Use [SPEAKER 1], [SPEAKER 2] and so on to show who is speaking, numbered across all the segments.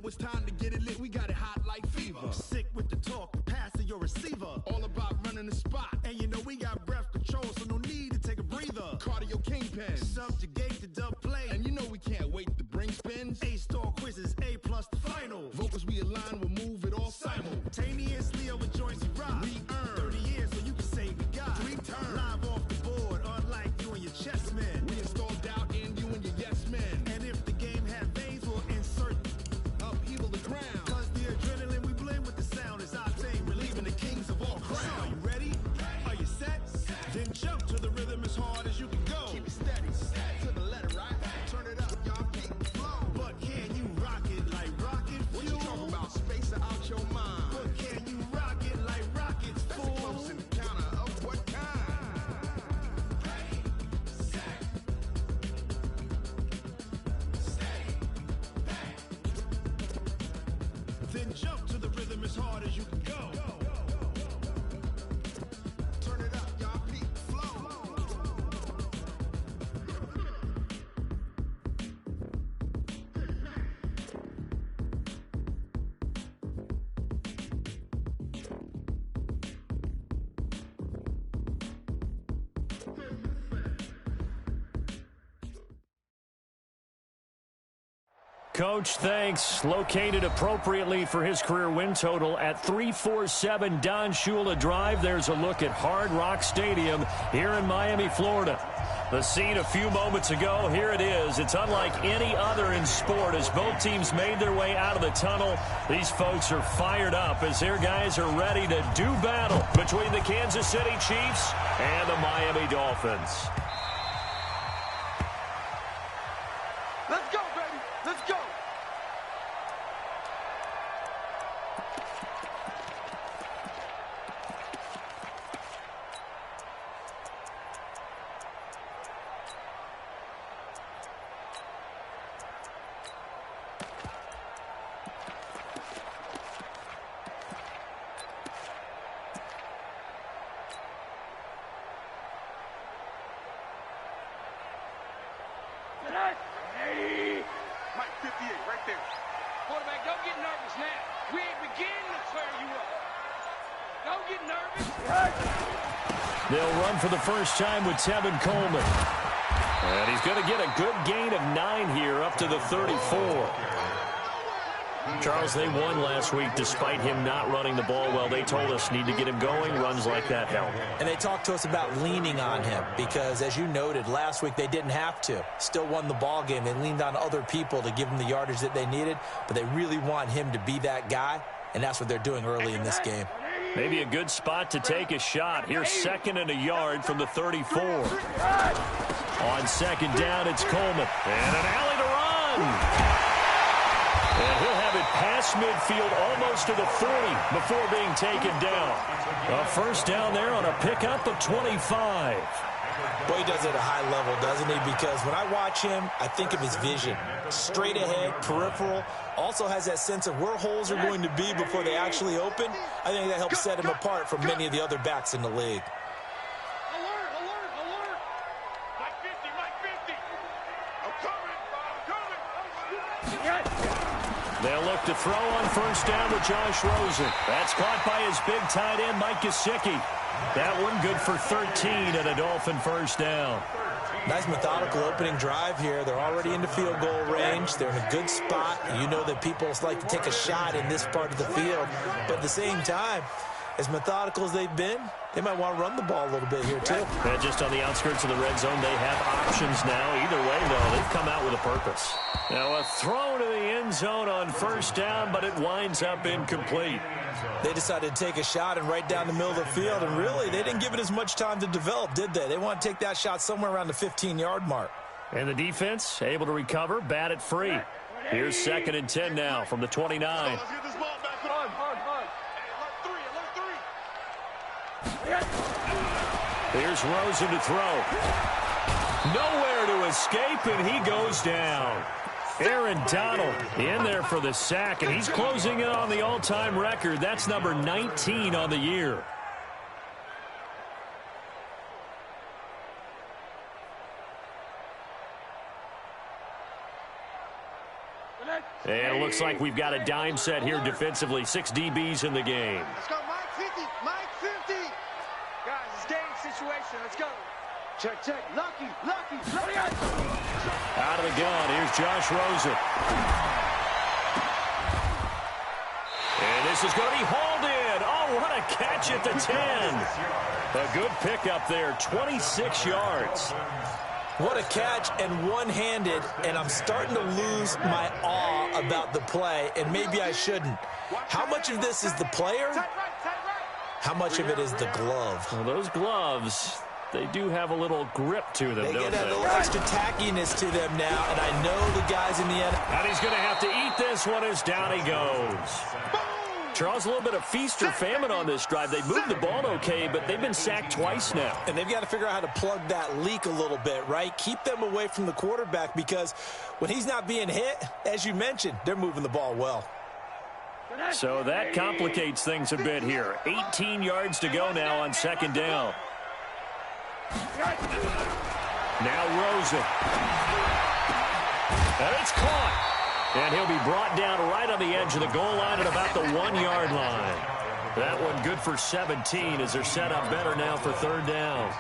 [SPEAKER 1] it's time to get it lit. We got it hot like fever.
[SPEAKER 2] Sick with the talk, pass to your receiver.
[SPEAKER 1] All about running the spot.
[SPEAKER 2] And you know we got breath control, so no need to take a breather.
[SPEAKER 1] Cardio kingpin.
[SPEAKER 2] Subjugate the dub play.
[SPEAKER 1] And you know we can't wait to bring spins.
[SPEAKER 2] A-star quizzes, A+ the final.
[SPEAKER 1] Vocals we align, we'll move it all
[SPEAKER 2] simultaneously over joints we rock.
[SPEAKER 1] We earn
[SPEAKER 2] 30 years so you can say we got
[SPEAKER 1] 3 turns.
[SPEAKER 2] Live off the board, unlike you and your chess men.
[SPEAKER 1] We install doubt in you and your yes men.
[SPEAKER 2] And if the game had veins, we'll insert
[SPEAKER 1] upheaval the crown.
[SPEAKER 2] Cause the adrenaline we blend with the sound is octane, relieving the kings of all crowns. So are you ready? Are you set? Then jump to the rhythm as hard as you can go.
[SPEAKER 1] Keep it steady, to the letter, right? Turn it up, y'all keep it flow.
[SPEAKER 2] But can you rock it like rocket fuel?
[SPEAKER 1] What you talking about? Space out your mind.
[SPEAKER 2] But can you rock it like rockets, fool?
[SPEAKER 1] That's a close encounter of what kind?
[SPEAKER 2] Ready, set, steady, bang. Then jump to the rhythm as hard as you can go.
[SPEAKER 1] Turn it up, y'all keep it flow.
[SPEAKER 3] Coach, thanks. Located appropriately for his career win total at 347 Don Shula Drive. There's a look at Hard Rock Stadium here in Miami, Florida. The scene a few moments ago, here it is. It's unlike any other in sport as both teams made their way out of the tunnel. These folks are fired up as their guys are ready to do battle between the Kansas City Chiefs and the Miami Dolphins.
[SPEAKER 1] Let's go, baby. Let's go. Mike 58, right there.
[SPEAKER 4] Quarterback, don't get nervous now. We ain't beginning to tear you up. Don't get nervous.
[SPEAKER 3] They'll run for the first time with Tevin Coleman. And he's going to get a good gain of 9 here up to the 34. Charles, they won last week despite him not running the ball well. They told us need to get him going. Runs like that help.
[SPEAKER 5] And they talked to us about leaning on him because, as you noted, last week they didn't have to. Still won the ball game. They leaned on other people to give them the yardage that they needed, but they really want him to be that guy, and that's what they're doing early in this game.
[SPEAKER 3] Maybe a good spot to take a shot. Here's 2nd and a yard from the 34. On 2nd down, it's Coleman. And an alley to run. And he'll have it past midfield almost to the 40 before being taken down. A first down there on a pickup of 25.
[SPEAKER 5] Boy, he does it at a high level, doesn't he? Because when I watch him, I think of his vision. Straight ahead, peripheral. Also has that sense of where holes are going to be before they actually open. I think that helps set him apart from many of the other backs in the league.
[SPEAKER 4] Alert, alert, alert. Mike 50, Mike 50. I'm coming.
[SPEAKER 3] They'll look to throw on first down with Josh Rosen. That's caught by his big tight end, Mike Gesicki. That one good for 13 and a Dolphin first down.
[SPEAKER 5] Nice methodical opening drive here. They're already into field goal range. They're in a good spot. You know that people like to take a shot in this part of the field. But at the same time, as methodical as they've been, they might want to run the ball a little bit here, too.
[SPEAKER 3] And just on the outskirts of the red zone, they have options now. Either way, though, they've come out with a purpose. Now a throw to the end zone on first down, but it winds up incomplete.
[SPEAKER 5] They decided to take a shot and right down the middle of the field, and really, they didn't give it as much time to develop, did they? They want to take that shot somewhere around the 15-yard mark.
[SPEAKER 3] And the defense able to recover, bat it free. Here's 2nd and 10 now from the 29.
[SPEAKER 4] Let's get this ball back. Hard.
[SPEAKER 3] Here's Rosen to throw. Nowhere to escape, and he goes down. Aaron Donald in there for the sack, and he's closing in on the all-time record. That's number 19 on the year. And it looks like we've got a dime set here defensively. 6 DBs in the game.
[SPEAKER 4] Let's go, Mike 50. Mike 50. Guys, it's game situation. Let's go. Check, check. Lucky.
[SPEAKER 3] Out of the gun, here's Josh Rosen. And this is going to be hauled in. Oh, what a catch at the 10. A good pickup there, 26 yards.
[SPEAKER 5] What a catch, and one-handed, and I'm starting to lose my awe about the play, and maybe I shouldn't. How much of this is the player? How much of it is the glove?
[SPEAKER 3] Well, those gloves, they do have a little grip to them,
[SPEAKER 5] They
[SPEAKER 3] don't
[SPEAKER 5] get a little extra tackiness to them now, and I know the guys in the end.
[SPEAKER 3] And he's going to have to eat this one as down he goes. Charles, a little bit of feast or famine on this drive. They moved the ball okay, but they've been sacked twice now.
[SPEAKER 5] And they've got to figure out how to plug that leak a little bit, right? Keep them away from the quarterback, because when he's not being hit, as you mentioned, they're moving the ball well.
[SPEAKER 3] So that complicates things a bit here. 18 yards to go now on second down. Now Rosen. And it's caught. And he'll be brought down right on the edge of the goal line at about the 1-yard line. That one good for 17 as they're set up better now for third down.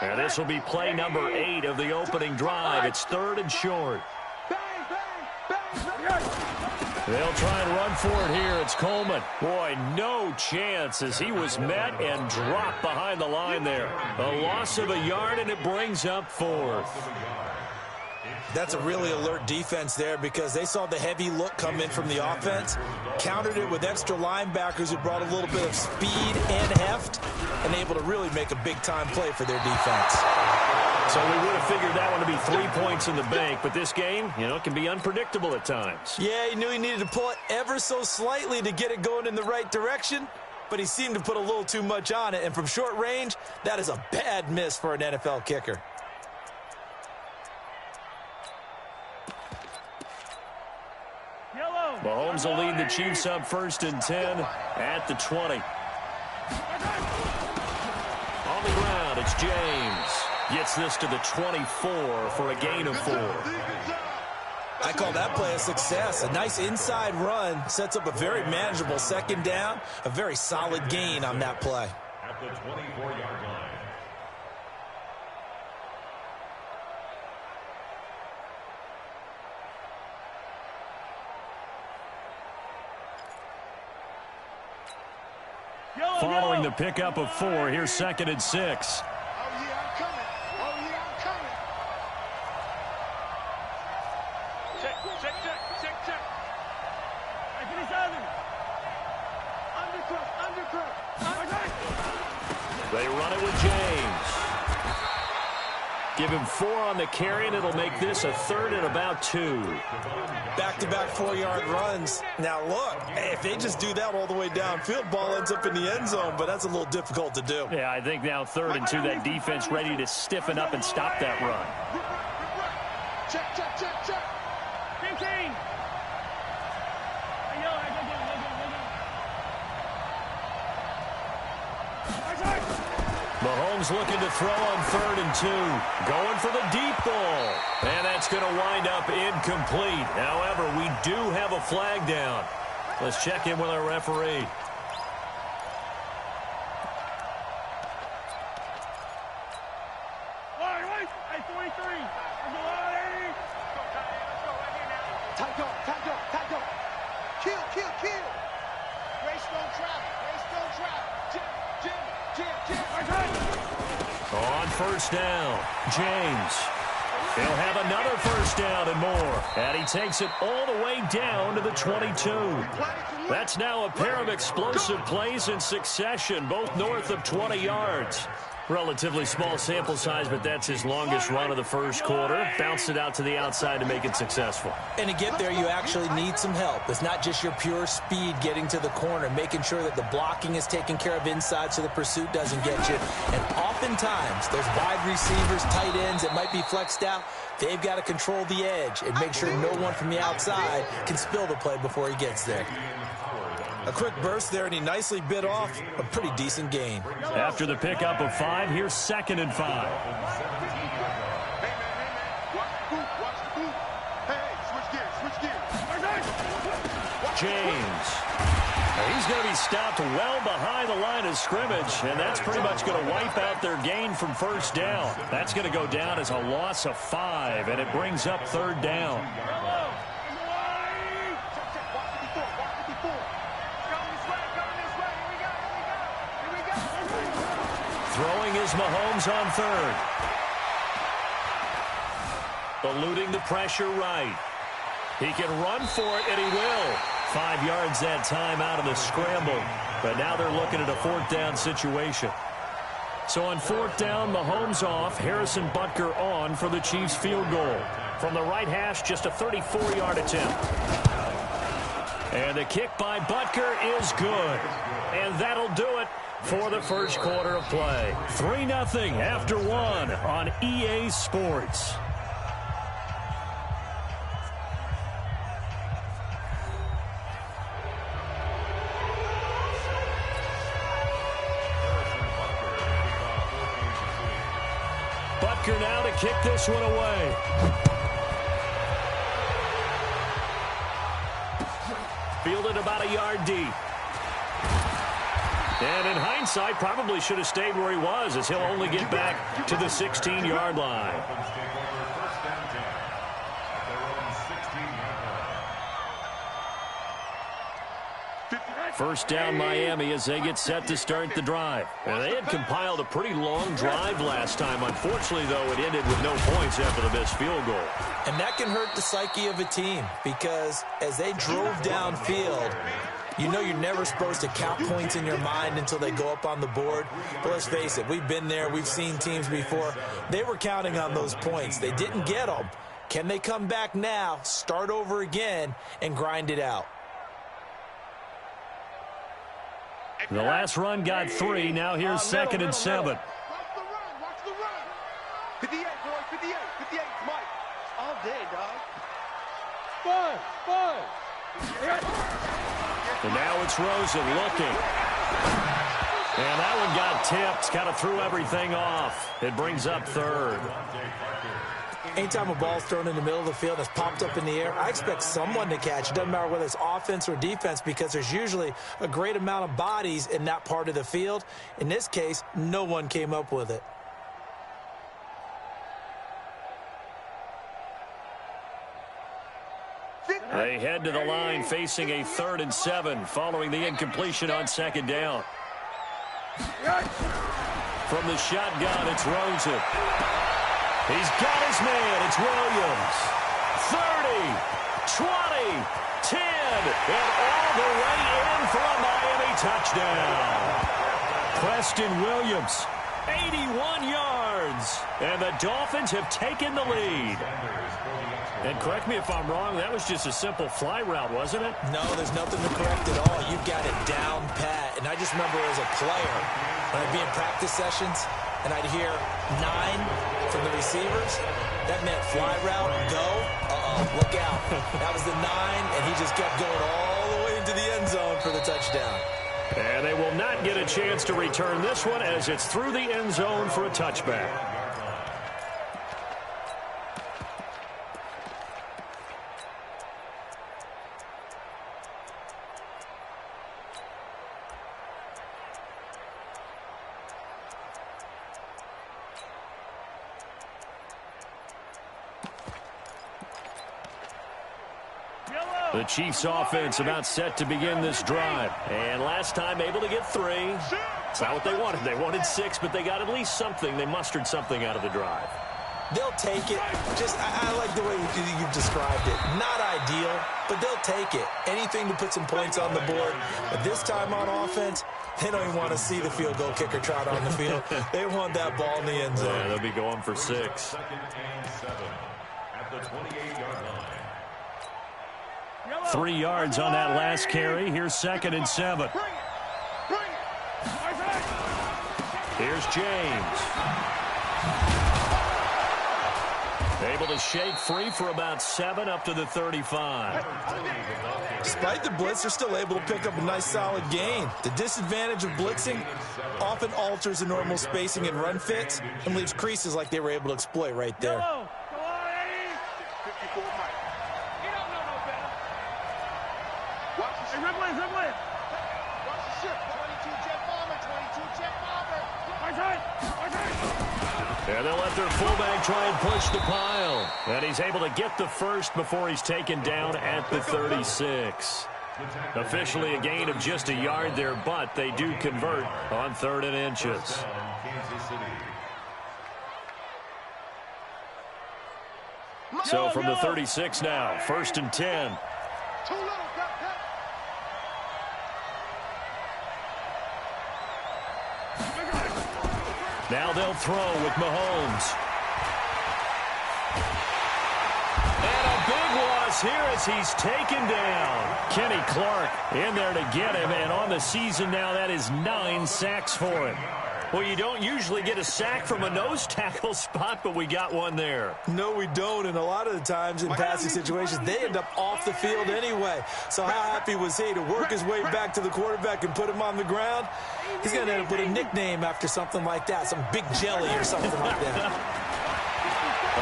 [SPEAKER 3] And this will be play number 8 of the opening drive. It's third and short. They'll try and run for it here. It's Coleman. Boy, no chance as he was met and dropped behind the line there. A loss of a yard, and it brings up fourth.
[SPEAKER 5] That's a really alert defense there, because they saw the heavy look come in from the offense, countered it with extra linebackers who brought a little bit of speed and heft, and able to really make a big-time play for their defense.
[SPEAKER 3] So we would have figured that one to be 3 points in the bank, but this game, you know, it can be unpredictable at times.
[SPEAKER 5] Yeah, he knew he needed to pull it ever so slightly to get it going in the right direction, but he seemed to put a little too much on it, and from short range, that is a bad miss for an NFL kicker.
[SPEAKER 3] Mahomes will lead the Chiefs up first and 10 at the 20. On the ground, it's James. Gets this to the 24 for a gain of 4.
[SPEAKER 5] I call that play a success. A nice inside run sets up a very manageable second down. A very solid gain on that play.
[SPEAKER 2] At the 24-yard line.
[SPEAKER 3] Following the pickup of 4, here's second and 6.
[SPEAKER 4] Oh, yeah, I'm coming. Oh, yeah, I'm coming. Check. Undercut.
[SPEAKER 3] They run it with James. Give him 4 on the carry, and it'll make this a third and about 2.
[SPEAKER 5] Back-to-back 4-yard runs. Now, look, if they just do that all the way downfield, ball ends up in the end zone, but that's a little difficult to do.
[SPEAKER 3] Yeah, I think now third and 2, that defense ready to stiffen up and stop that run.
[SPEAKER 4] Check. 15.
[SPEAKER 3] Mahomes looking to throw on third and 2. Going for the deep ball. And that's going to wind up incomplete. However, we do have a flag down. Let's check in with our referee.
[SPEAKER 4] Tight go. Kill. Race don't travel. Jim.
[SPEAKER 3] On first down, James. He'll have another first down and more. And he takes it all the way down to the 22. That's now a pair of explosive plays in succession, both north of 20 yards. Relatively small sample size, but that's his longest run of the first quarter. Bounced it out to the outside to make it successful.
[SPEAKER 5] And to get there, you actually need some help. It's not just your pure speed getting to the corner, making sure that the blocking is taken care of inside so the pursuit doesn't get you. And oftentimes, those wide receivers, tight ends that might be flexed out, they've got to control the edge and make sure no one from the outside can spill the play before he gets there. A quick burst there, and he nicely bit off a pretty decent gain.
[SPEAKER 3] After the pickup of 5, here's 2nd and 5.
[SPEAKER 4] Hey, man. Watch the boot. Hey, switch gears.
[SPEAKER 3] James. He's going to be stopped well behind the line of scrimmage, and that's pretty much going to wipe out their gain from first down. That's going to go down as a loss of 5, and it brings up 3rd down. Throwing is Mahomes on 3rd. Eluding the pressure right. He can run for it, and he will. 5 yards that time out of the scramble. But now they're looking at a 4th down situation. So on 4th down, Mahomes off. Harrison Butker on for the Chiefs field goal. From the right hash, just a 34-yard attempt. And the kick by Butker is good. And that'll do it for the first quarter of play. 3-0 after 1 on EA Sports. Butker now to kick this one away. Fielded about a yard deep. And in hindsight, probably should have stayed where he was, as he'll only get back to the 16-yard line. First down Miami as they get set to start the drive. And they had compiled a pretty long drive last time. Unfortunately, though, it ended with no points after the missed field goal.
[SPEAKER 5] And that can hurt the psyche of a team, because as they drove downfield, you know you're never supposed to count points in your mind until they go up on the board. But let's face it, we've been there. We've seen teams before. They were counting on those points. They didn't get them. Can they come back now, start over again, and grind it out?
[SPEAKER 3] The last run got 3. Now here's 2nd and 7.
[SPEAKER 4] Watch the run. 58, boy, 58, Mike. All day, dog. Five.
[SPEAKER 3] And now it's Rosen looking. And that one got tipped. Kind of threw everything off. It brings up 3rd.
[SPEAKER 5] Anytime a ball's thrown in the middle of the field and it's popped up in the air, I expect someone to catch. It doesn't matter whether it's offense or defense, because there's usually a great amount of bodies in that part of the field. In this case, no one came up with it.
[SPEAKER 3] They head to the line facing a 3rd and 7 following the incompletion on 2nd down. From the shotgun, it's Rosen. He's got his man. It's Williams. 30, 20, 10, and all the way in for a Miami touchdown. Preston Williams, 81 yards, and the Dolphins have taken the lead. And correct me if I'm wrong, that was just a simple fly route, wasn't it?
[SPEAKER 5] No, there's nothing to correct at all. You've got it down pat. And I just remember as a player, when I'd be in practice sessions, and I'd hear 9 from the receivers, that meant fly route, go, look out. That was the 9, and he just kept going all the way into the end zone for the touchdown.
[SPEAKER 3] And they will not get a chance to return this one, as it's through the end zone for a touchback. The Chiefs offense about set to begin this drive. And last time able to get 3. It's not what they wanted. They wanted 6, but they got at least something. They mustered something out of the drive.
[SPEAKER 5] They'll take it. I like the way you've described it. Not ideal, but they'll take it. Anything to put some points on the board. But this time on offense, they don't even want to see the field goal kicker trot on the field. They want that ball in the end zone.
[SPEAKER 3] Yeah, they'll be going for 6.
[SPEAKER 2] 2nd and 7 at the 28-yard line.
[SPEAKER 3] 3 yards on that last carry. Here's 2nd and 7. Here's James. They Able to shake free for about 7 up to the 35.
[SPEAKER 5] Despite the blitz, they're still able to pick up a nice solid gain. The disadvantage of blitzing often alters the normal spacing and run fits and leaves creases like they were able to exploit right there.
[SPEAKER 4] 54 Mike. You don't know no better. Watch the ship. Watch the ship. 22 jet bomber. 22 jet bomber.
[SPEAKER 3] And they'll let their fullback try and push the pile. And he's able to get the first before he's taken down at the 36. Officially a gain of just a yard there, but they do convert on 3rd and inches. So from the 36 now, 1st and 10.
[SPEAKER 4] Too little, cut.
[SPEAKER 3] Now they'll throw with Mahomes. And a big loss here as he's taken down. Kenny Clark in there to get him, and on the season now, that is 9 sacks for him. Well, you don't usually get a sack from a nose tackle spot, but we got one there.
[SPEAKER 5] No, we don't, and a lot of the times in passing situations, they end up off the field anyway. So how happy was he to work his way back to the quarterback and put him on the ground? He's going to end up with a nickname after something like that, some Big Jelly or something like that.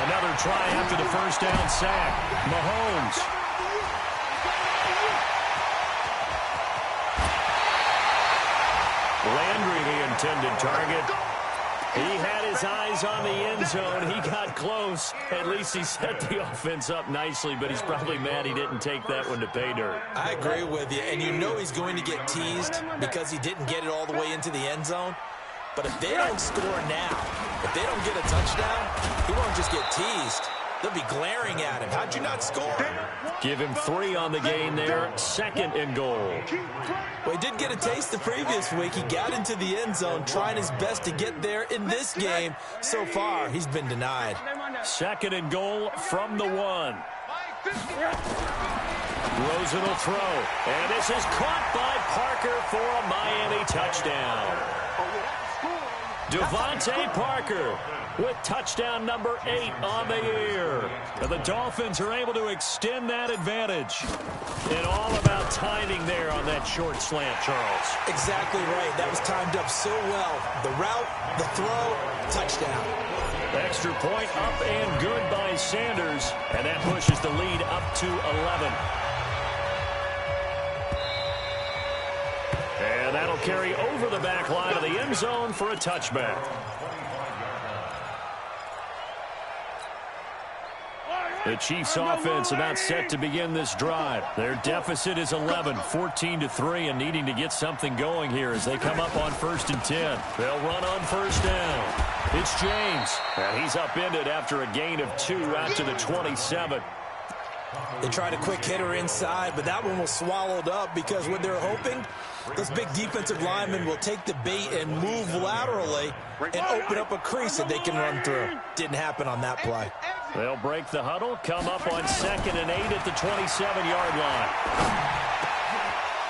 [SPEAKER 3] Another try after the first down sack. Mahomes. Landry, the intended target. He had his eyes on the end zone. He got close. At least he set the offense up nicely, but he's probably mad he didn't take that one to pay dirt.
[SPEAKER 5] I agree with you, and you know he's going to get teased because he didn't get it all the way into the end zone. But if they don't score now, if they don't get a touchdown, he won't just get teased. They'll be glaring at him. How'd you not score?
[SPEAKER 3] Give him 3 on the gain there. 2nd and goal.
[SPEAKER 5] Well, he did get a taste the previous week. He got into the end zone trying his best to get there in this game. So far, he's been denied.
[SPEAKER 3] 2nd and goal from the 1. Rosen will throw. And this is caught by Parker for a Miami touchdown. Devontae Parker with touchdown number 8 on the year. And the Dolphins are able to extend that advantage. And all about timing there on that short slant, Charles.
[SPEAKER 5] Exactly right. That was timed up so well. The route, the throw, touchdown.
[SPEAKER 3] Extra point up and good by Sanders. And that pushes the lead up to 11. And that'll carry over the back line of the end zone for a touchback. The Chiefs offense about set to begin this drive. Their deficit is 11, 14-3, and needing to get something going here as they come up on 1st and 10. They'll run on 1st down. It's James, and he's upended after a gain of 2 out to the 27.
[SPEAKER 5] They tried a quick hitter inside, but that one was swallowed up because what they're hoping, those big defensive linemen will take the bait and move laterally and open up a crease that they can run through. Didn't happen on that play.
[SPEAKER 3] They'll break the huddle, come up on 2nd and 8 at the 27-yard line.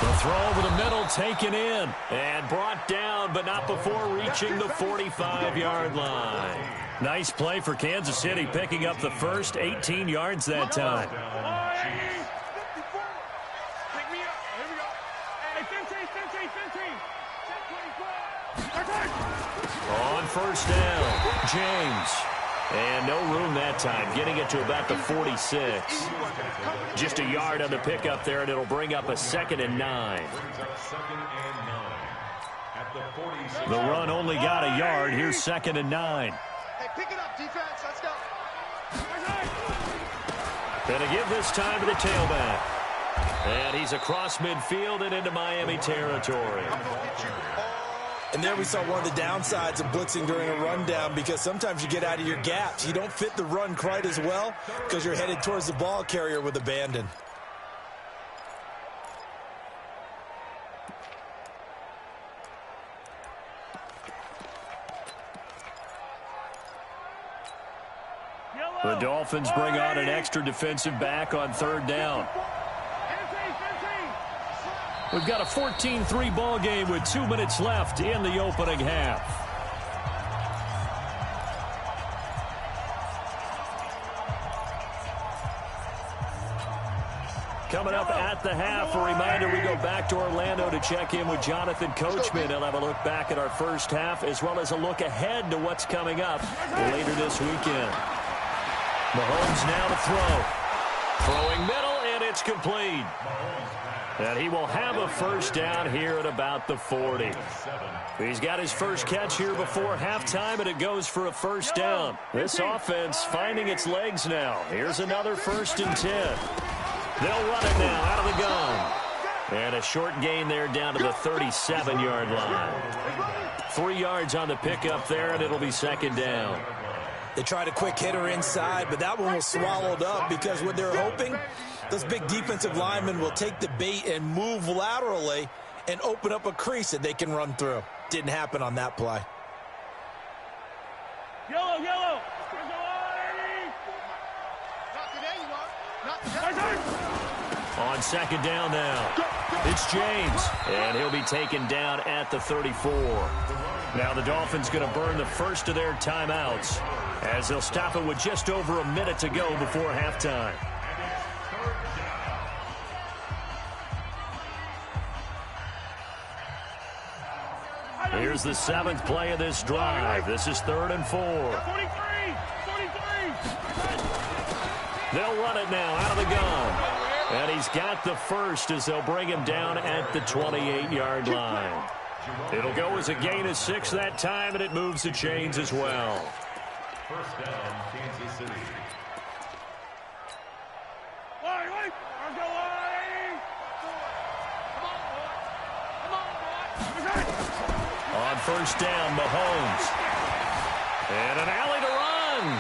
[SPEAKER 3] The throw over the middle taken in and brought down, but not before reaching the 45-yard line. Nice play for Kansas City, picking up the first 18 yards that time. On 1st down, James. And no room that time, getting it to about the 46. Just a yard on the pickup there, and it'll bring up a 2nd and 9. The run only got a yard. Here's 2nd and 9.
[SPEAKER 4] Hey, pick it up, defense. Let's go.
[SPEAKER 3] Gonna give this time to the tailback. And he's across midfield and into Miami territory.
[SPEAKER 5] And there we saw one of the downsides of blitzing during a rundown because sometimes you get out of your gaps. You don't fit the run quite as well because you're headed towards the ball carrier with abandon.
[SPEAKER 3] The Dolphins bring on an extra defensive back on 3rd down. We've got a 14-3 ball game with 2 minutes left in the opening half. Coming up at the half, a reminder we go back to Orlando to check in with Jonathan Coachman. He'll have a look back at our first half as well as a look ahead to what's coming up later this weekend. Mahomes now to throw. Throwing middle, and it's complete. And he will have a first down here at about the 40. He's got his first catch here before halftime, and it goes for a first down. This offense finding its legs now. Here's another 1st and 10. They'll run it now out of the gun. And a short gain there down to the 37-yard line. 3 yards on the pickup there, and it'll be 2nd down.
[SPEAKER 5] They tried a quick hitter inside, but that one was swallowed up because what they're hoping, those big defensive linemen will take the bait and move laterally and open up a crease that they can run through. Didn't happen on that play.
[SPEAKER 4] Yellow, yellow. Not today, you are. Not today.
[SPEAKER 3] On 2nd down now, it's James, and he'll be taken down at the 34. Now the Dolphins going to burn the first of their timeouts as they'll stop it with just over a minute to go before halftime. Here's the 7th play of this drive. This is 3rd and 4.
[SPEAKER 4] 43.
[SPEAKER 3] They'll run it now out of the gun. And he's got the first as they'll bring him down at the 28-yard line. It'll go as a gain of 6 that time, and it moves the chains as well.
[SPEAKER 2] First down, Kansas City.
[SPEAKER 3] On 1st down, Mahomes. And an alley to run.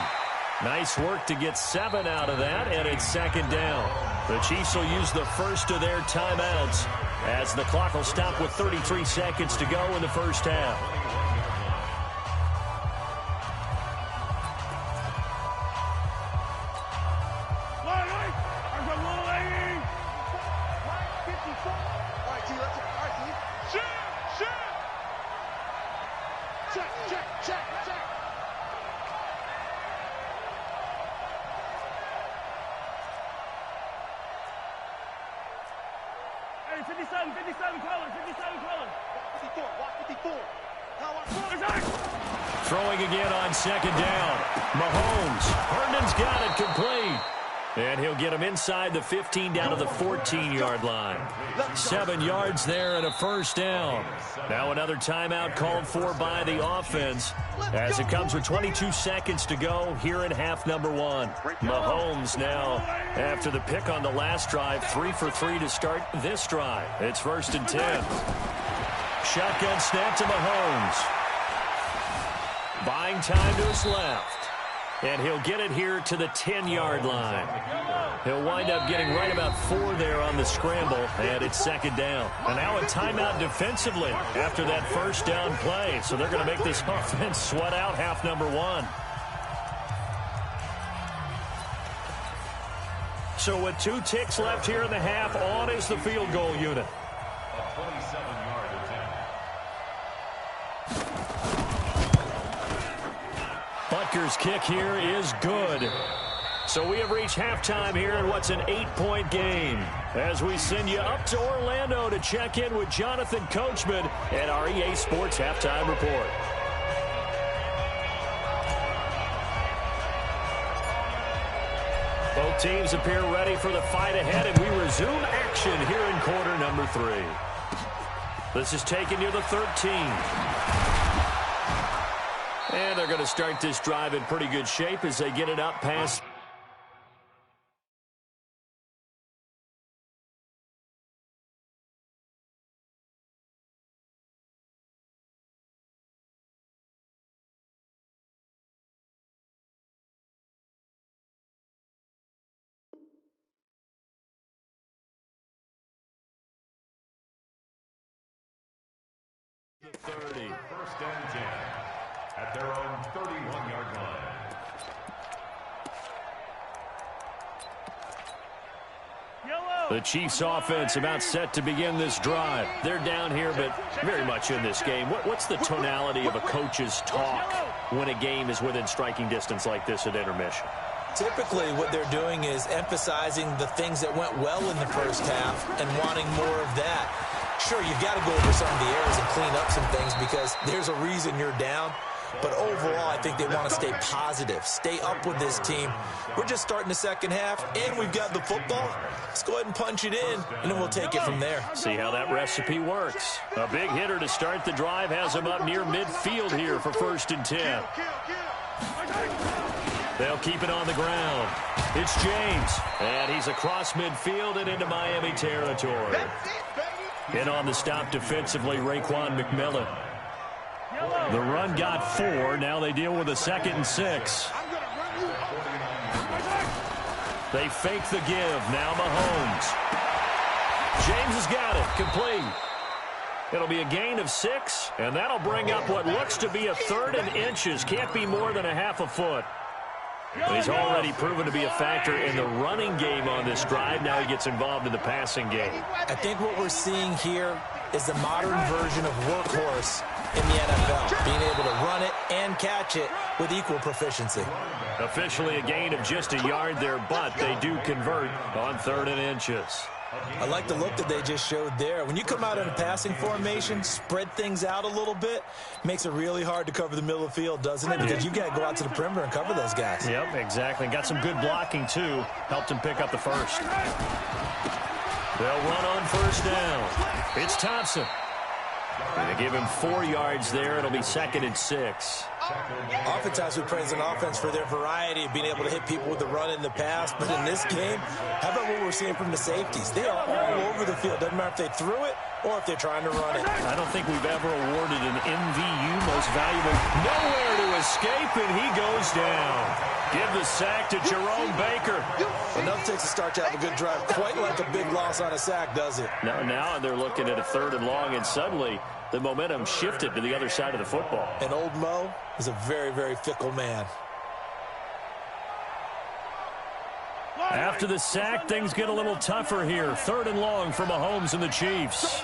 [SPEAKER 3] Nice work to get 7 out of that, and it's 2nd down. The Chiefs will use the first of their timeouts as the clock will stop with 33 seconds to go in the first half. Throwing again on 2nd down. Mahomes. Herndon's got it complete. And he'll get him inside the 15 down to the 14-yard line. 7 yards there and a first down. Now another timeout called for by the offense as it comes with 22 seconds to go here in half number 1. Mahomes now, after the pick on the last drive, 3 for 3 to start this drive. It's 1st and 10. Shotgun snap to Mahomes. Buying time to his left. And he'll get it here to the 10-yard line. He'll wind up getting right about 4 there on the scramble, and it's 2nd down. And now a timeout defensively after that first down play. So they're going to make this offense sweat out half number 1. So with 2 ticks left here in the half, on is the field goal unit.
[SPEAKER 2] A 27-yard attempt.
[SPEAKER 3] Butker's kick here is good. So we have reached halftime here in what's an 8-point game as we send you up to Orlando to check in with Jonathan Coachman at our EA Sports Halftime Report. Both teams appear ready for the fight ahead, and we resume action here in quarter number 3. This is taking you to 13. And they're going to start this drive in pretty good shape as they get it up past.
[SPEAKER 2] The 30. 1st and 10. At their own 31-yard line.
[SPEAKER 3] The Chiefs offense about set to begin this drive. They're down here, but very much in this game. What's the tonality of a coach's talk when a game is within striking distance like this at intermission?
[SPEAKER 5] Typically, what they're doing is emphasizing the things that went well in the first half and wanting more of that. Sure, you've got to go over some of the errors and clean up some things because there's a reason you're down. But overall, I think they want to stay positive, stay up with this team. We're just starting the second half, and we've got the football. Let's go ahead and punch it in, and then we'll take it from there.
[SPEAKER 3] See how that recipe works. A big hitter to start the drive has him up near midfield here for 1st and 10. They'll keep it on the ground. It's James, and he's across midfield and into Miami territory. In on the stop defensively, Raekwon McMillan. The run got 4. Now they deal with a 2nd and 6. They fake the give. Now Mahomes. James has got it. Complete. It'll be a gain of 6, and that'll bring up what looks to be a 3rd and inches. Can't be more than a half a foot. He's already proven to be a factor in the running game on this drive. Now he gets involved in the passing game.
[SPEAKER 5] I think what we're seeing here is the modern version of workhorse in the NFL, being able to run it and catch it with equal proficiency.
[SPEAKER 3] Officially a gain of just a yard there, but they do convert on 3rd and inches.
[SPEAKER 5] I like the look that they just showed there. When you come out in a passing formation, spread things out a little bit, makes it really hard to cover the middle of the field, doesn't it? Because you've got to go out to the perimeter and cover those guys.
[SPEAKER 3] Yep, exactly. Got some good blocking, too. Helped him pick up the first. They'll run on 1st down. It's Thompson. And they give him 4 yards there. It'll be 2nd and 6.
[SPEAKER 5] Oftentimes we praise an offense for their variety of being able to hit people with the run in the pass. But in this game, how about what we're seeing from the safeties? They are all over the field. Doesn't matter if they threw it or if they're trying to run it.
[SPEAKER 3] I don't think we've ever awarded an MVU most valuable. Nowhere to escape, and he goes down. Give the sack to Jerome Baker.
[SPEAKER 5] Enough takes to start to have a good drive. Quite like a big loss on a sack, does it?
[SPEAKER 3] Now they're looking at a 3rd and long, and suddenly the momentum shifted to the other side of the football.
[SPEAKER 5] And old Mo is a very, very fickle man.
[SPEAKER 3] After the sack, things get a little tougher here. 3rd and long for Mahomes and the Chiefs.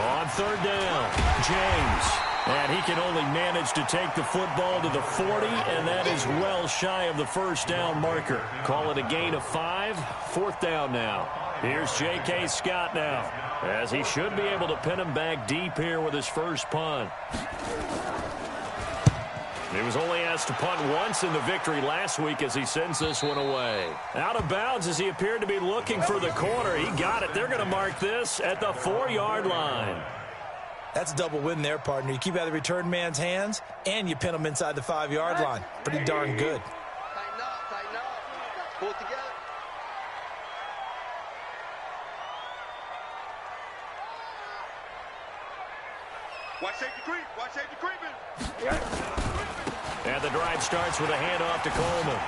[SPEAKER 3] On 3rd down, James. And he can only manage to take the football to the 40, and that is well shy of the 1st down marker. Call it a gain of 5. 4th down now. Here's J.K. Scott now, as he should be able to pin him back deep here with his first punt. He was only asked to punt once in the victory last week as he sends this one away. Out of bounds as he appeared to be looking for the corner. He got it. They're going to mark this at the 4-yard line.
[SPEAKER 5] That's a double win there, partner. You keep out of the return man's hands, and you pin him inside the 5-yard line. Pretty darn good.
[SPEAKER 4] Tighten up. Pull it together. Watch safety creep. Watch safety creeping.
[SPEAKER 3] And the drive starts with a handoff to Coleman.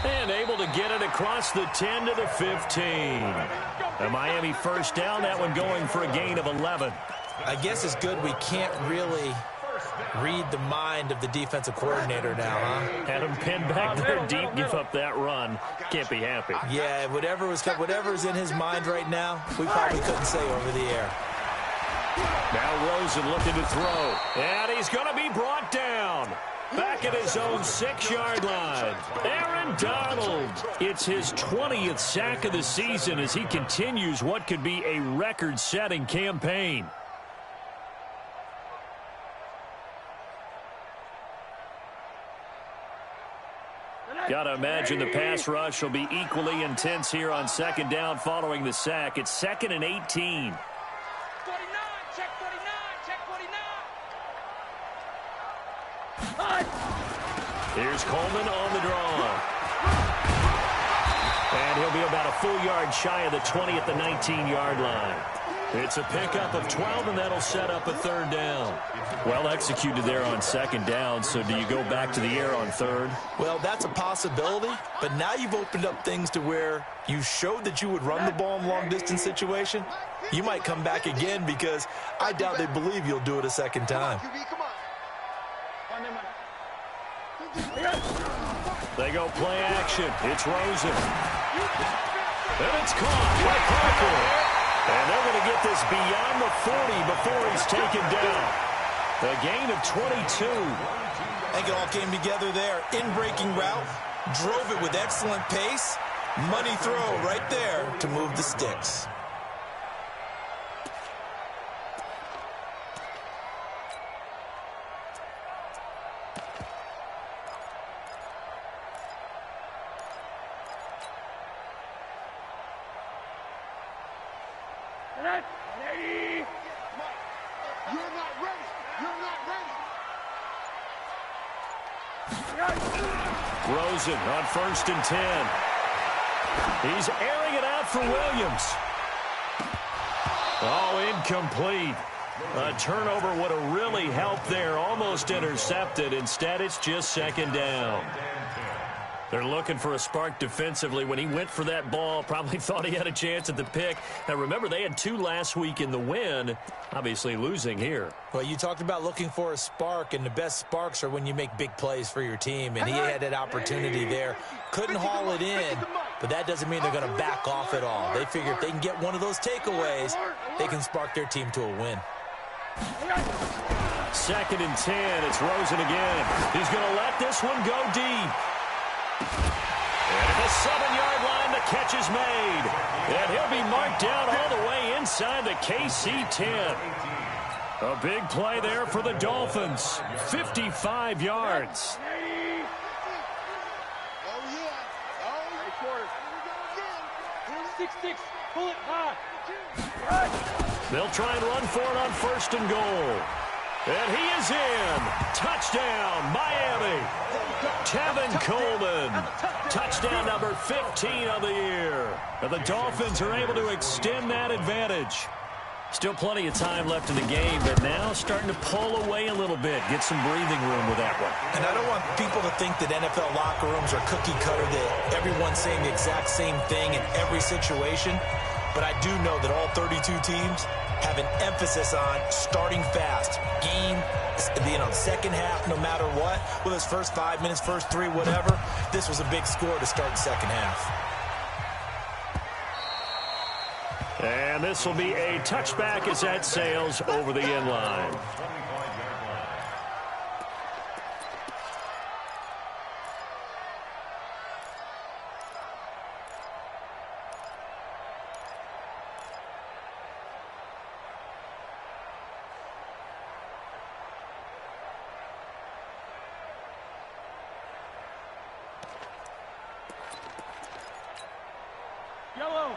[SPEAKER 3] And able to get it across the 10 to the 15. A Miami 1st down, that one going for a gain of 11.
[SPEAKER 5] I guess it's good we can't really read the mind of the defensive coordinator now, huh?
[SPEAKER 3] Had him pinned back there deep, give up that run. Can't be happy.
[SPEAKER 5] Yeah, whatever's in his mind right now, we probably couldn't say over the air.
[SPEAKER 3] Now Rosen looking to throw. And he's going to be brought down. Back at his own 6-yard line. Aaron Donald. It's his 20th sack of the season as he continues what could be a record-setting campaign. Got to imagine the pass rush will be equally intense here on 2nd down following the sack. It's 2nd and 18.
[SPEAKER 4] 49, check 49, check 49.
[SPEAKER 3] Here's Coleman on the draw. And he'll be about a full yard shy of the 20 at the 19-yard line. It's a pickup of 12, and that'll set up a 3rd down. Well executed there on 2nd down, so do you go back to the air on 3rd?
[SPEAKER 5] Well, that's a possibility, but now you've opened up things to where you showed that you would run the ball in long-distance situation. You might come back again because I doubt they believe you'll do it a 2nd time.
[SPEAKER 3] They go play action. It's Rosen. And it's caught by Parker. And they're going to get this beyond the 40 before he's taken down. A gain of 22.
[SPEAKER 5] think it all came together there. In-breaking route, drove it with excellent pace. Money throw right there to move the sticks.
[SPEAKER 4] You're not ready. You're not ready.
[SPEAKER 3] Rosen on 1st and 10. He's airing it out for Williams. Oh, incomplete. A turnover would have really helped there. Almost intercepted. Instead, it's just 2nd down. They're looking for a spark defensively. When he went for that ball, probably thought he had a chance at the pick. Now, remember, they had 2 last week in the win, obviously losing here.
[SPEAKER 5] Well, you talked about looking for a spark, and the best sparks are when you make big plays for your team, and he had that opportunity there. Couldn't haul it in, but that doesn't mean they're going to back off at all. They figure if they can get one of those takeaways, they can spark their team to a win.
[SPEAKER 3] 2nd and 10. It's Rosen again. He's going to let this one go deep. And at the 7-yard line, the catch is made. And he'll be marked down all the way inside the KC 10. A big play there for the Dolphins. 55 yards.
[SPEAKER 4] Oh, yeah. Oh,
[SPEAKER 6] 6-6. Pull it high.
[SPEAKER 3] They'll try and run for it on 1st and goal. And he is in. Touchdown, Miami. Tevin Coleman. Touchdown number 15 of the year. And the Dolphins are able to extend that advantage. Still plenty of time left in the game, but now starting to pull away a little bit. Get some breathing room with that one.
[SPEAKER 5] And I don't want people to think that NFL locker rooms are cookie cutter, that everyone's saying the exact same thing in every situation. But I do know that all 32 teams have an emphasis on starting fast. Game, second half, no matter what. Whether it's first 5 minutes, first 3, whatever. This was a big score to start the second half.
[SPEAKER 3] And this will be a touchback as that sails over the end line.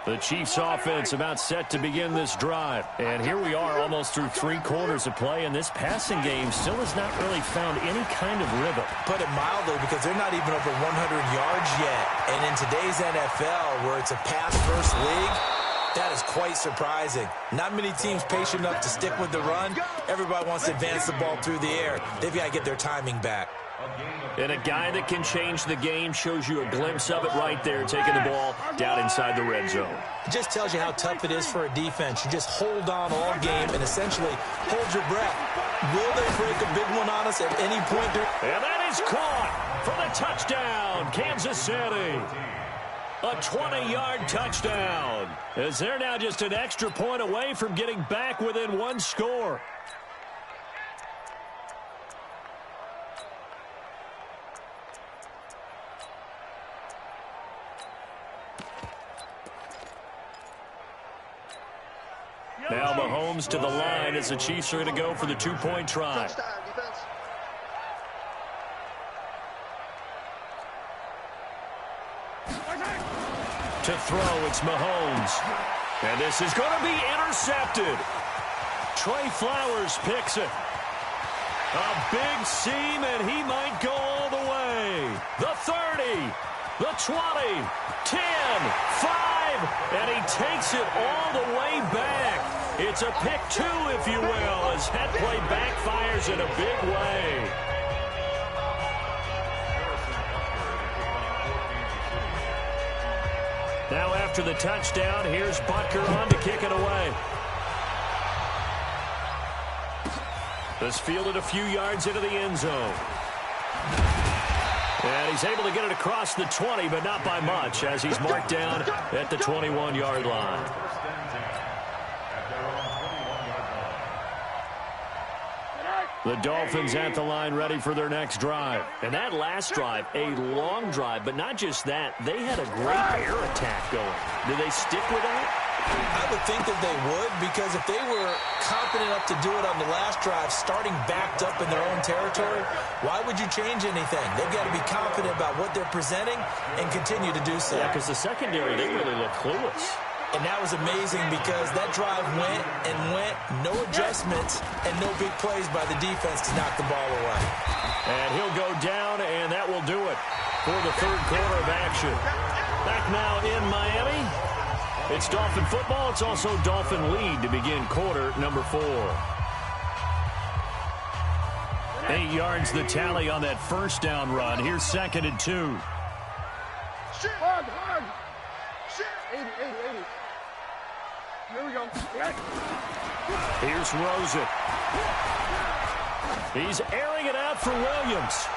[SPEAKER 3] The Chiefs offense about set to begin this drive. And here we are almost through 3 quarters of play, and this passing game still has not really found any kind of rhythm.
[SPEAKER 5] Put it mildly, because they're not even over 100 yards yet. And in today's NFL, where it's a pass-first league, that is quite surprising. Not many teams patient enough to stick with the run. Everybody wants to advance the ball through the air. They've got to get their timing back.
[SPEAKER 3] And a guy that can change the game shows you a glimpse of it right there, taking the ball down inside the red zone.
[SPEAKER 5] It just tells you how tough it is for a defense. You just hold on all game and essentially hold your breath. Will they break a big one on us at any point?
[SPEAKER 3] And that is caught for the touchdown, Kansas City. A 20-yard touchdown, as they're now just an extra point away from getting back within 1 score. Now Mahomes to the line as the Chiefs are going to go for the 2-point try. To throw, it's Mahomes. And this is going to be intercepted. Trey Flowers picks it. A big seam, and he might go all the way. The 30, the 20, 10, 5, and he takes it all the way back. It's a pick 2, if you will, as that play backfires in a big way. Now after the touchdown, here's Butker on to kick it away. This fielded a few yards into the end zone. And he's able to get it across the 20, but not by much, as he's marked down at the 21-yard line. The Dolphins at the line ready for their next drive.
[SPEAKER 6] And that last drive, a long drive, but not just that. They had a great air attack going. Do they stick with that?
[SPEAKER 5] I would think that they would, because if they were confident enough to do it on the last drive, starting backed up in their own territory, why would you change anything? They've got to be confident about what they're presenting and continue to do so.
[SPEAKER 6] Yeah, because the secondary, they really look clueless.
[SPEAKER 5] And that was amazing because that drive went and went, no adjustments and no big plays by the defense to knock the ball away.
[SPEAKER 3] And he'll go down, and that will do it for the third quarter of action. Back now in Miami. It's Dolphin football. It's also Dolphin lead to begin quarter number 4. 8 yards the tally on that first down run. Here's 2nd and 2.
[SPEAKER 4] Hard. Shit. 80. Here we go.
[SPEAKER 3] Here's Rosen. He's airing it out for Williams.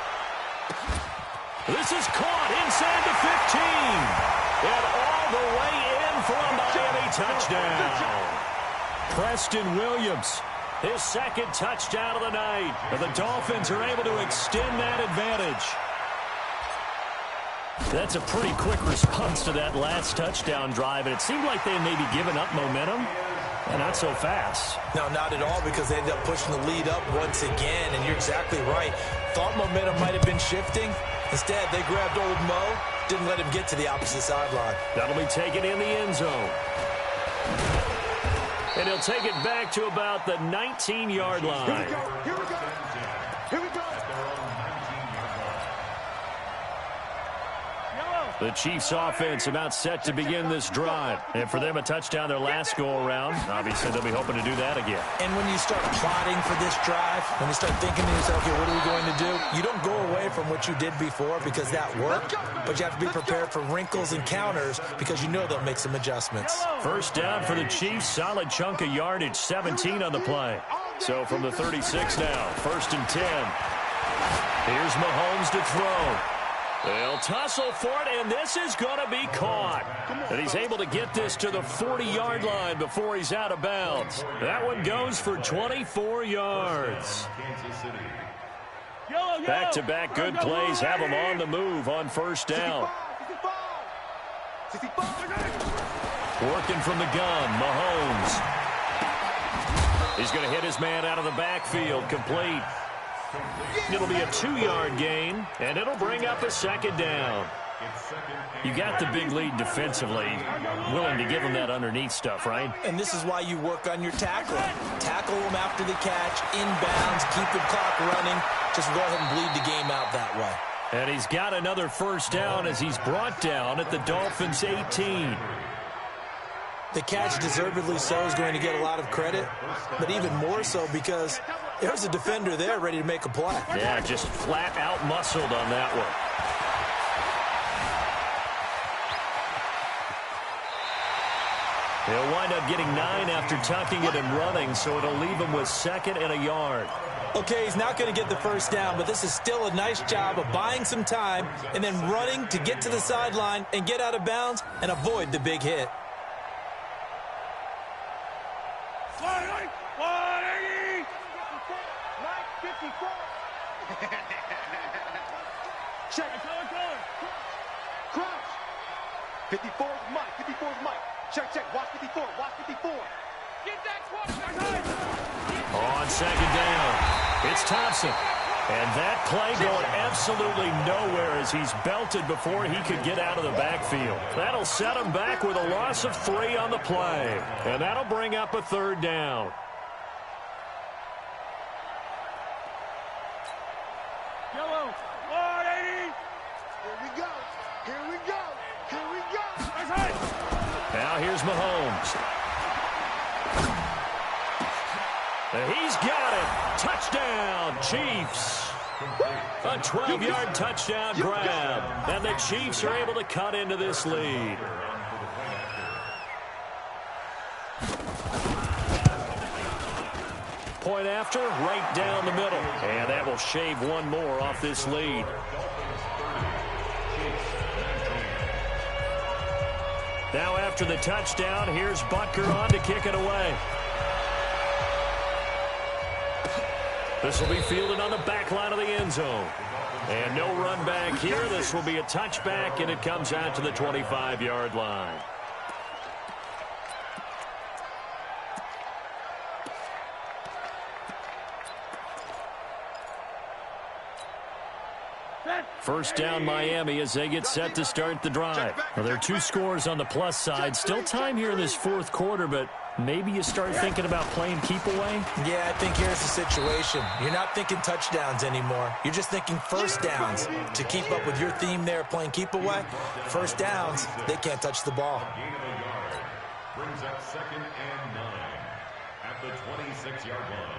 [SPEAKER 3] This is caught inside the 15. And all the way in for a Miami touchdown. Preston Williams, his 2nd touchdown of the night. And the Dolphins are able to extend that advantage. That's a pretty quick response to that last touchdown drive, and it seemed like they may be giving up momentum, and not so fast.
[SPEAKER 5] No, not at all, because they ended up pushing the lead up once again, and you're exactly right. Thought momentum might have been shifting. Instead, they grabbed old Mo, didn't let him get to the opposite sideline.
[SPEAKER 3] That'll be taken in the end zone. And he'll take it back to about the 19-yard line.
[SPEAKER 4] Here we go.
[SPEAKER 3] The Chiefs offense about set to begin this drive. And for them, a touchdown their last go-around. Obviously, they'll be hoping to do that again.
[SPEAKER 5] And when you start plotting for this drive, when you start thinking to yourself, okay, what are we going to do? You don't go away from what you did before because that worked, but you have to be prepared for wrinkles and counters because you know they'll make some adjustments.
[SPEAKER 3] First down for the Chiefs. Solid chunk of yardage, 17 on the play. So from the 36 now, 1st and 10. Here's Mahomes to throw. They'll tussle for it, and this is going to be caught. And he's able to get this to the 40-yard line before he's out of bounds. That one goes for 24 yards. Back-to-back good plays have him on the move on first down. Working from the gun, Mahomes. He's going to hit his man out of the backfield, complete. It'll be a 2-yard gain, and it'll bring up a 2nd down. You got the big lead defensively, willing to give them that underneath stuff, right?
[SPEAKER 5] And this is why you work on your tackling. Tackle them after the catch, inbounds, keep the clock running. Just go ahead and bleed the game out that way.
[SPEAKER 3] And he's got another first down as he's brought down at the Dolphins' 18.
[SPEAKER 5] The catch, deservedly so, is going to get a lot of credit, but even more so because there's a defender there ready to make a play.
[SPEAKER 3] Yeah, just flat out muscled on that one. He'll wind up getting 9 after tucking it and running, so it'll leave him with 2nd and a yard.
[SPEAKER 5] Okay, he's not going to get the first down, but this is still a nice job of buying some time and then running to get to the sideline and get out of bounds and avoid the big hit.
[SPEAKER 4] Check. Crouch. 54 is Mike. 54 is Mike. Check. Watch 54. Watch 54. Get that
[SPEAKER 3] On 2nd down, it's Thompson. And that play going absolutely nowhere as he's belted before he could get out of the backfield. That'll set him back with a loss of 3 on the play. And that'll bring up a 3rd down.
[SPEAKER 4] Yellow. 180. Here we go.
[SPEAKER 3] Now here's Mahomes. He's got it. Touchdown, Chiefs. A 12-yard touchdown grab. And the Chiefs are able to cut into this lead. Point after, right down the middle. And that will shave one more off this lead. Now after the touchdown, here's Butker on to kick it away. This will be fielded on the back line of the end zone. And no run back here. This will be a touchback, and it comes out to the 25-yard line. First down, Miami, as they get set to start the drive. Well, there are 2 scores on the plus side. Still time here in this fourth quarter, but maybe you start thinking about playing keep away?
[SPEAKER 5] Yeah, I think here's the situation. You're not thinking touchdowns anymore. You're just thinking first downs. To keep up with your theme there, playing keep away, first downs, they can't touch the ball.
[SPEAKER 7] Brings up 2nd and 9 at the 26-yard line.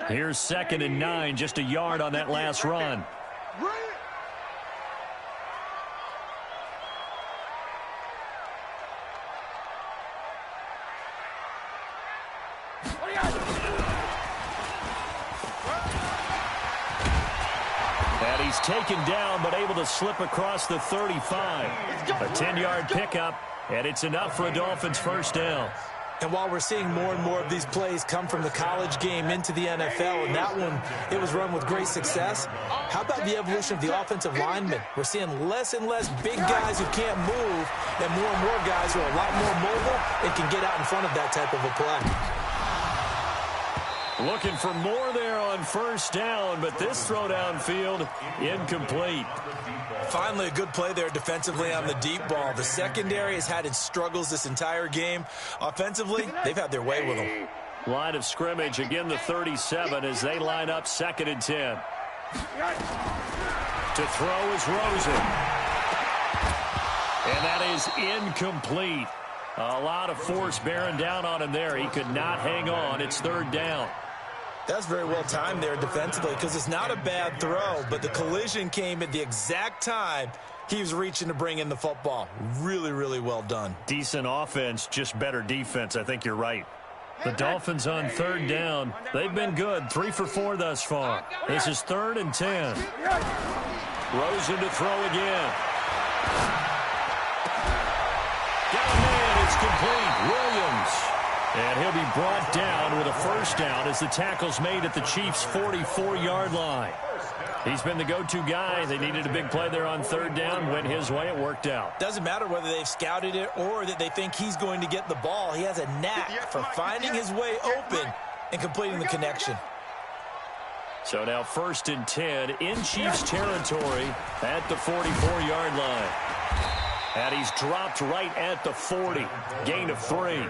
[SPEAKER 3] Here's 2nd and 9, just a yard on that last run. And he's taken down, but able to slip across the 35. A 10-yard pickup, and it's enough for a Dolphins first down.
[SPEAKER 5] And while we're seeing more and more of these plays come from the college game into the NFL, and that one, it was run with great success, how about the evolution of the offensive linemen? We're seeing less and less big guys who can't move, and more guys who are a lot more mobile and can get out in front of that type of a play.
[SPEAKER 3] Looking for more there on first down, but this throw downfield, incomplete.
[SPEAKER 5] Finally, a good play there defensively on the deep ball. The secondary has had its struggles this entire game. Offensively, they've had their way with them.
[SPEAKER 3] Line of scrimmage, again the 37 as they line up 2nd and 10. To throw is Rosen. And that is incomplete. A lot of force bearing down on him there. He could not hang on. It's 3rd down.
[SPEAKER 5] That's very well timed there defensively because it's not a bad throw, but the collision came at the exact time he was reaching to bring in the football. Really, really well done.
[SPEAKER 3] Decent offense, just better defense. I think you're right. The Dolphins on 3rd down. They've been good. 3 for 4 thus far. This is 3rd and 10. Rosen to throw again. Got a man. It's complete. Williams. And he'll be brought down with a first down as the tackle's made at the Chiefs' 44-yard line. He's been the go-to guy. They needed a big play there on 3rd down. Went his way. It worked out.
[SPEAKER 5] Doesn't matter whether they've scouted it or that they think he's going to get the ball. He has a knack for finding his way open and completing the connection.
[SPEAKER 3] So now 1st and 10 in Chiefs territory at the 44-yard line. And he's dropped right at the 40. Gain of 3.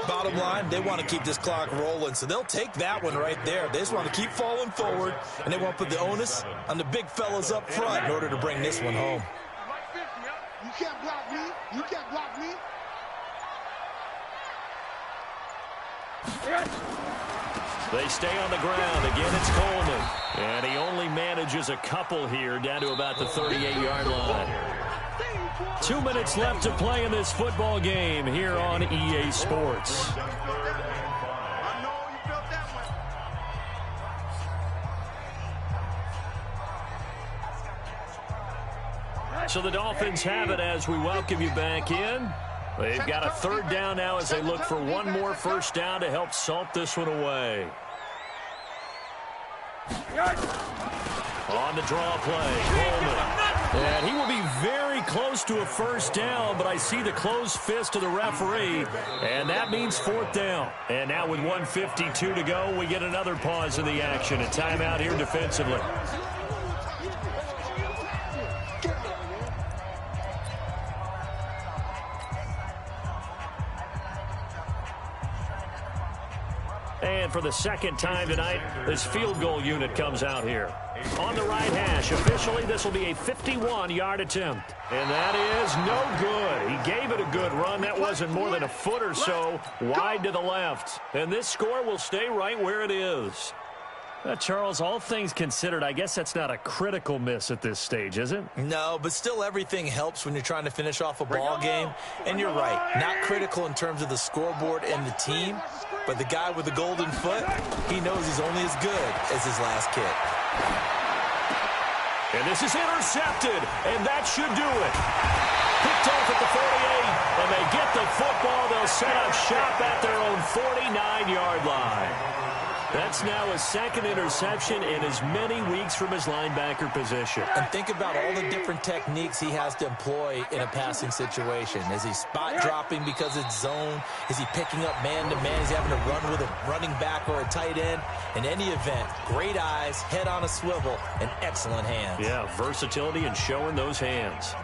[SPEAKER 5] Bottom line, they want to keep this clock rolling, so they'll take that one right there. They just want to keep falling forward, and they want to put the onus on the big fellas up front in order to bring this one home.
[SPEAKER 4] You can't block me. You can't block me.
[SPEAKER 3] They stay on the ground. Again, it's Coleman. And he only manages a couple here down to about the 38-yard line. 2 minutes left to play in this football game here on EA Sports. So the Dolphins have it as we welcome you back in. They've got a 3rd down now as they look for one more first down to help salt this one away. On the draw play, Coleman. And he will be very close to a first down, but I see the closed fist of the referee, and that means 4th down. And now with 1:52 to go, we get another pause in the action. A timeout here defensively. And for the 2nd time tonight, this field goal unit comes out here. On the right hash, officially, this will be a 51-yard attempt. And that is no good. He gave it a good run. That wasn't more than a foot or so wide to the left. And this score will stay right where it is. Charles, all things considered, I guess that's not a critical miss at this stage, is it?
[SPEAKER 5] No, but still everything helps when you're trying to finish off a ball game. And you're right, not critical in terms of the scoreboard and the team, but the guy with the golden foot, he knows he's only as good as his last kick.
[SPEAKER 3] And this is intercepted, and that should do it. Picked off at the 48, and they get the football. They'll set up shop at their own 49-yard line. That's now a second interception in as many weeks from his linebacker position.
[SPEAKER 5] And think about all the different techniques he has to employ in a passing situation. Is he spot dropping because it's zone? Is he picking up man-to-man? Is he having to run with a running back or a tight end? In any event, great eyes, head on a swivel, and excellent hands.
[SPEAKER 3] Yeah, versatility and showing those hands.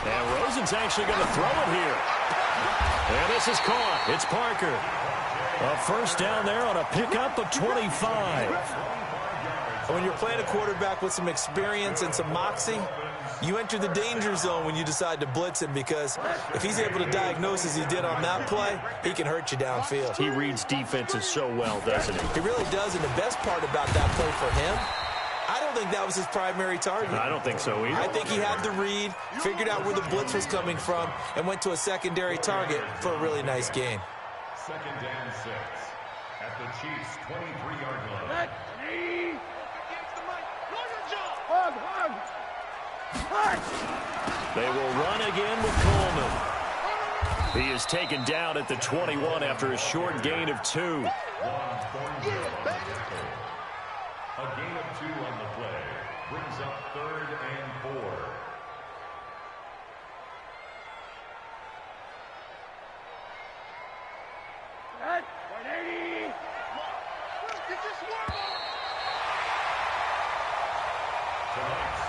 [SPEAKER 3] And Rosen's actually going to throw it here. And this is caught. It's Parker. A first down there on a pickup of 25.
[SPEAKER 5] When you're playing a quarterback with some experience and some moxie, you enter the danger zone when you decide to blitz him, because if he's able to diagnose as he did on that play, he can hurt you downfield.
[SPEAKER 3] He reads defenses so well, doesn't he?
[SPEAKER 5] He really does, and the best part about that play for him, I don't think that was his primary target.
[SPEAKER 3] I don't think so either.
[SPEAKER 5] I think he had the read, figured out where the blitz was coming from, and went to a secondary target for a really nice gain.
[SPEAKER 7] Second and 6 at the Chiefs' 23-yard line.
[SPEAKER 3] They will run again with Coleman. He is taken down at the 21 after a short gain of 2.
[SPEAKER 7] A gain of 2 on the play brings up 3rd and 4. Tonight's